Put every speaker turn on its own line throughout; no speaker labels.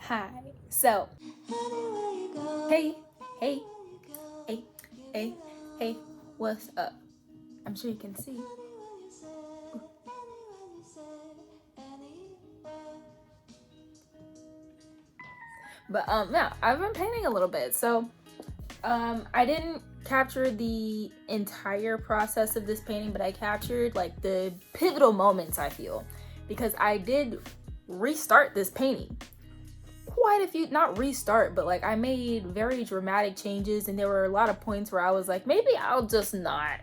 Hi. So, hey, hey, hey, hey, hey, what's up? I'm sure you can see. But yeah, I've been painting a little bit. So, I didn't capture the entire process of this painting, but I captured like the pivotal moments I feel because I did restart this painting. Quite a few, not restart, but like I made very dramatic changes, and there were a lot of points where I was like, maybe I'll just not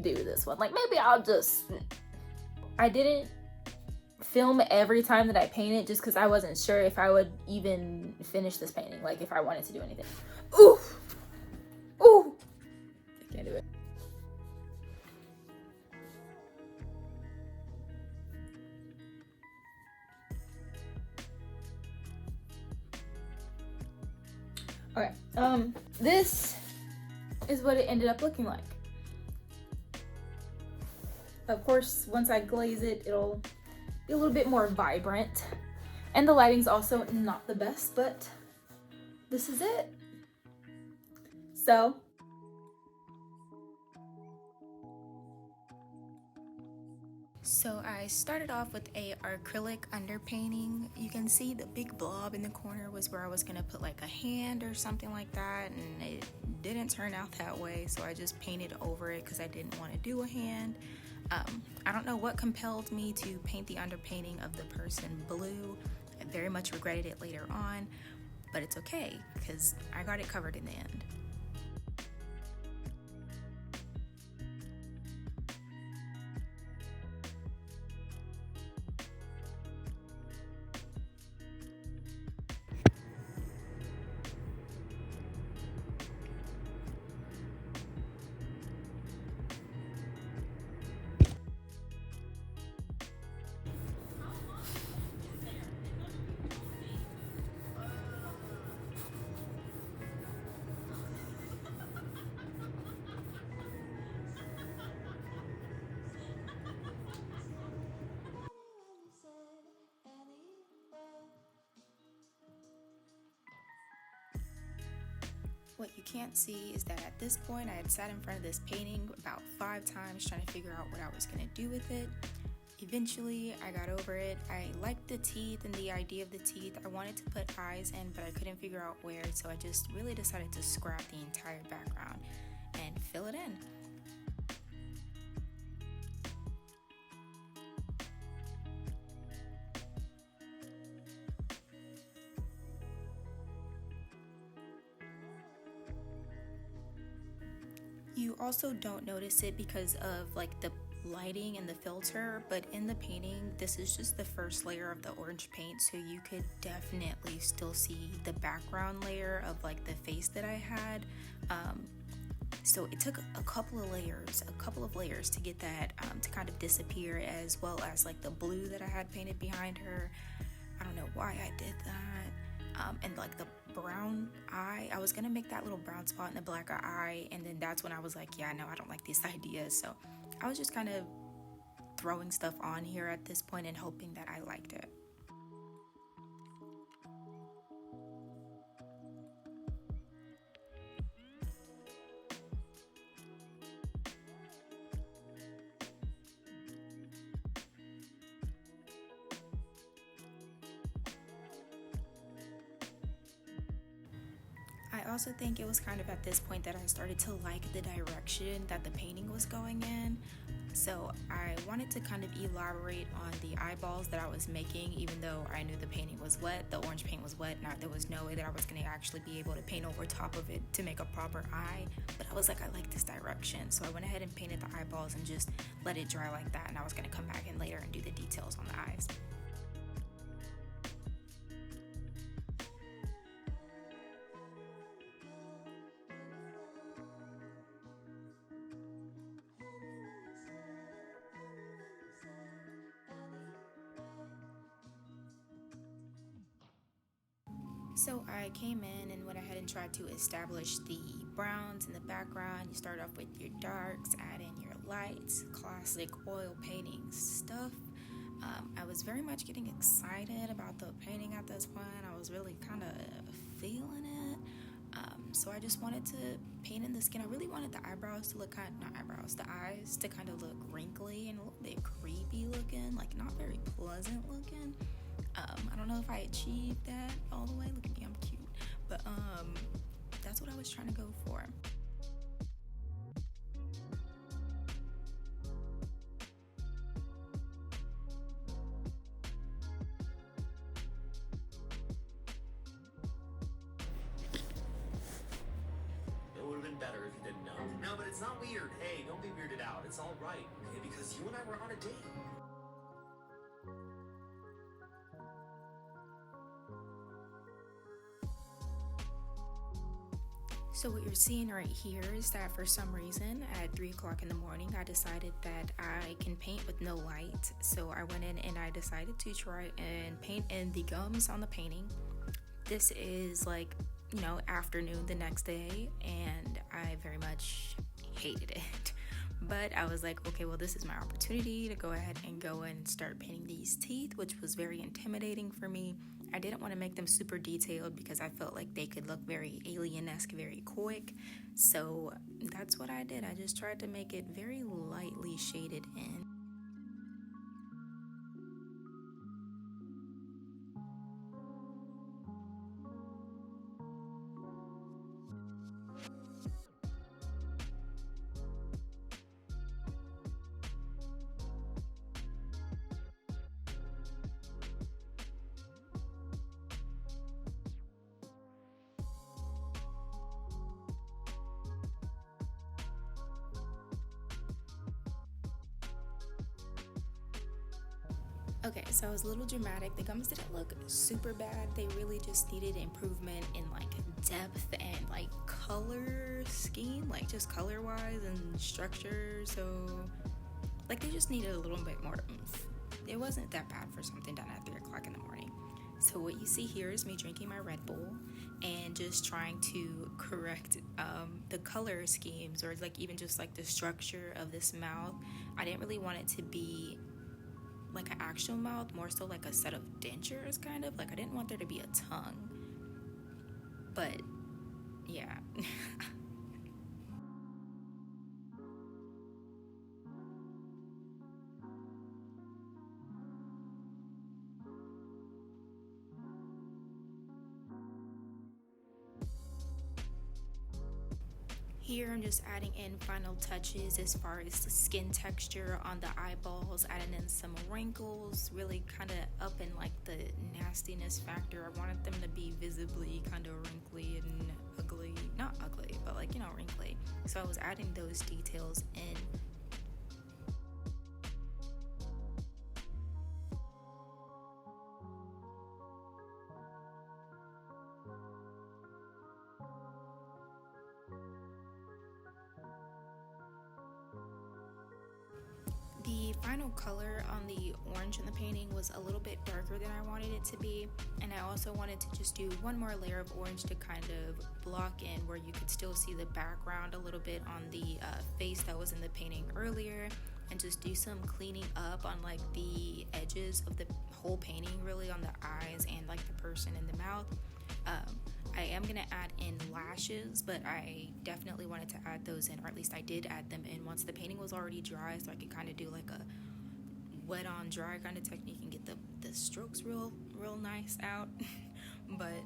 do this one. Like maybe I'll just. I didn't film every time that I painted just because I wasn't sure if I would even finish this painting, like if I wanted to do anything. Ooh, ooh, I can't do it. Okay, this is what it ended up looking like. Of course, once I glaze it, it'll be a little bit more vibrant. And the lighting's also not the best, but this is it. So, I started off with a acrylic underpainting. You can see the big blob in the corner was where I was gonna put like a hand or something like that, and it didn't turn out that way, so I just painted over it because I didn't want to do a hand. I don't know what compelled me to paint the underpainting of the person blue. I very much regretted it later on, but it's okay because I got it covered in the end. What you can't see is that at this point I had sat in front of this painting about 5 times trying to figure out what I was going to do with it. Eventually I got over it. I liked the teeth and the idea of the teeth. I wanted to put eyes in, but I couldn't figure out where, so I just really decided to scrap the entire background and fill it in. You also don't notice it because of like the lighting and the filter, but in the painting this is just the first layer of the orange paint, so you could definitely still see the background layer of like the face that I had. So it took a couple of layers to get that to kind of disappear, as well as like the blue that I had painted behind her. I don't know why I did that. And like the brown eye, I was gonna make that little brown spot in the black eye, and then that's when I was like, yeah, no, I don't like this idea. So I was just kind of throwing stuff on here at this point and hoping that I liked it. I also think it was kind of at this point that I started to like the direction that the painting was going in. So I wanted to kind of elaborate on the eyeballs that I was making, even though I knew the painting was wet, the orange paint was wet, there was no way that I was going to actually be able to paint over top of it to make a proper eye. But I was like, I like this direction. So I went ahead and painted the eyeballs and just let it dry like that. And I was going to come back in later and do the details on the eyes. So I came in and went ahead and tried to establish the browns in the background. You start off with your darks, add in your lights, classic oil painting stuff. I was very much getting excited about the painting at this point. I was really kind of feeling it. So I just wanted to paint in the skin. I really wanted the eyebrows to look the eyes to kind of look wrinkly and a little bit creepy looking, like not very pleasant looking. I don't know if I achieved that all the way. Look at me, I'm cute. But that's what I was trying to go for.
It would have been better if you didn't know. No, but it's not weird. Hey, don't be weirded out. It's all right, okay? Because you and I were on a date.
So what you're seeing right here is that for some reason at 3 o'clock in the morning, I decided that I can paint with no light. So I went in and I decided to try and paint in the gums on the painting. This is like, afternoon the next day, and I very much hated it. But I was like, okay, well, this is my opportunity to go ahead and go and start painting these teeth, which was very intimidating for me. I didn't want to make them super detailed because I felt like they could look very alien-esque very quick. So that's what I did. I just tried to make it very lightly shaded in. Okay, so I was a little dramatic. The gums didn't look super bad. They really just needed improvement in like depth and like color scheme, like just color wise and structure. So like they just needed a little bit more oomph. It wasn't that bad for something done at 3 o'clock in the morning. So what you see here is me drinking my Red Bull and just trying to correct the color schemes, or like even just like the structure of this mouth. I didn't really want it to be like an actual mouth, more so like a set of dentures, kind of. Like I didn't want there to be a tongue. But yeah. Here I'm just adding in final touches as far as the skin texture on the eyeballs, adding in some wrinkles, really kind of up in like the nastiness factor. I wanted them to be visibly kind of wrinkly and ugly. Not ugly, but like, wrinkly. So I was adding those details in. The final color on the orange in the painting was a little bit darker than I wanted it to be, and I also wanted to just do one more layer of orange to kind of block in where you could still see the background a little bit on the face that was in the painting earlier, and just do some cleaning up on like the edges of the whole painting, really on the eyes and like the person in the mouth. I am going to add in lashes, but I definitely wanted to add those in, or at least I did add them in once the painting was already dry, so I could kind of do like a wet on dry kind of technique and get the strokes real nice out. But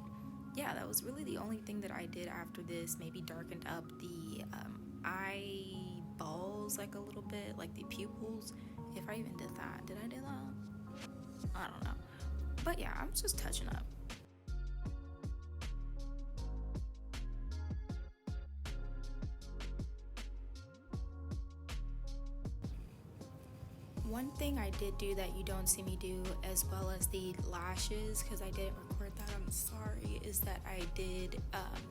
yeah, that was really the only thing that I did after this. Maybe darkened up the eyeballs like a little bit, like the pupils, if I even did that. Did I do that? I don't know. But yeah, I'm just touching up. One thing I did do that you don't see me do, as well as the lashes, because I didn't record that, I'm sorry, is that I did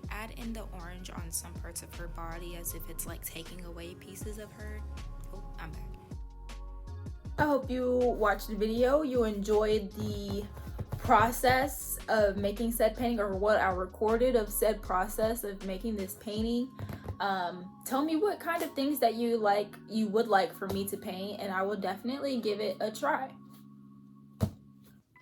add in the orange on some parts of her body as if it's like taking away pieces of her. Oh, I'm back.
I hope you watched the video, you enjoyed the process of making said painting, or what I recorded of said process of making this painting. Tell me what kind of things that you would like for me to paint, and I will definitely give it a try.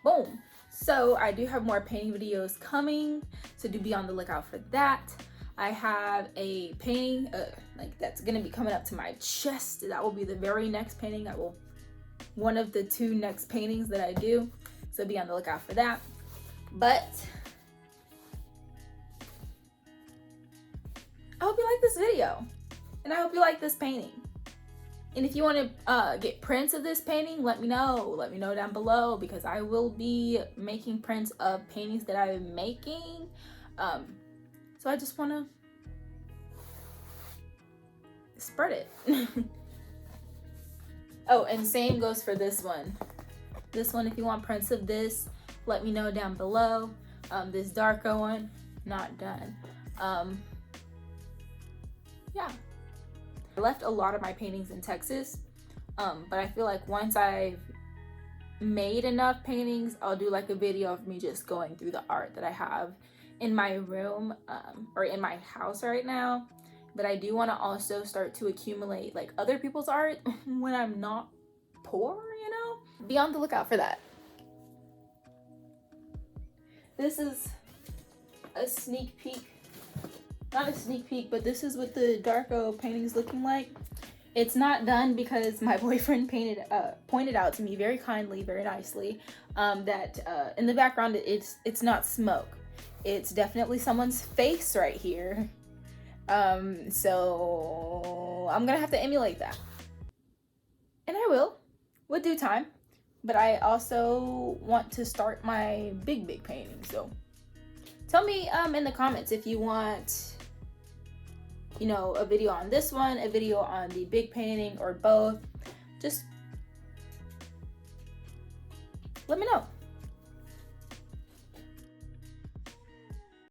Boom. So I do have more painting videos coming, so do be on the lookout for that. I have a painting like that's gonna be coming up to my chest. That will be the very next painting. One of the 2 next paintings that I do, so be on the lookout for that. But I hope you like this video, and I hope you like this painting. And if you want to get prints of this painting, let me know. Let me know down below, because I will be making prints of paintings that I'm making. So I just want to spread it. Oh, and same goes for this one. This one, if you want prints of this, let me know down below. This darker one, not done. Yeah. I left a lot of my paintings in Texas, but I feel like once I've made enough paintings, I'll do like a video of me just going through the art that I have in my room or in my house right now. But I do want to also start to accumulate like other people's art when I'm not poor, you know? Be on the lookout for that. This is a sneak peek. Not a sneak peek, but this is what the Darko painting is looking like. It's not done because my boyfriend pointed out to me very kindly, very nicely, that in the background it's not smoke. It's definitely someone's face right here. So I'm gonna have to emulate that. And I will, with due time. But I also want to start my big painting. So tell me in the comments if you want, you know, a video on this one, a video on the big painting, or both. Just let me know.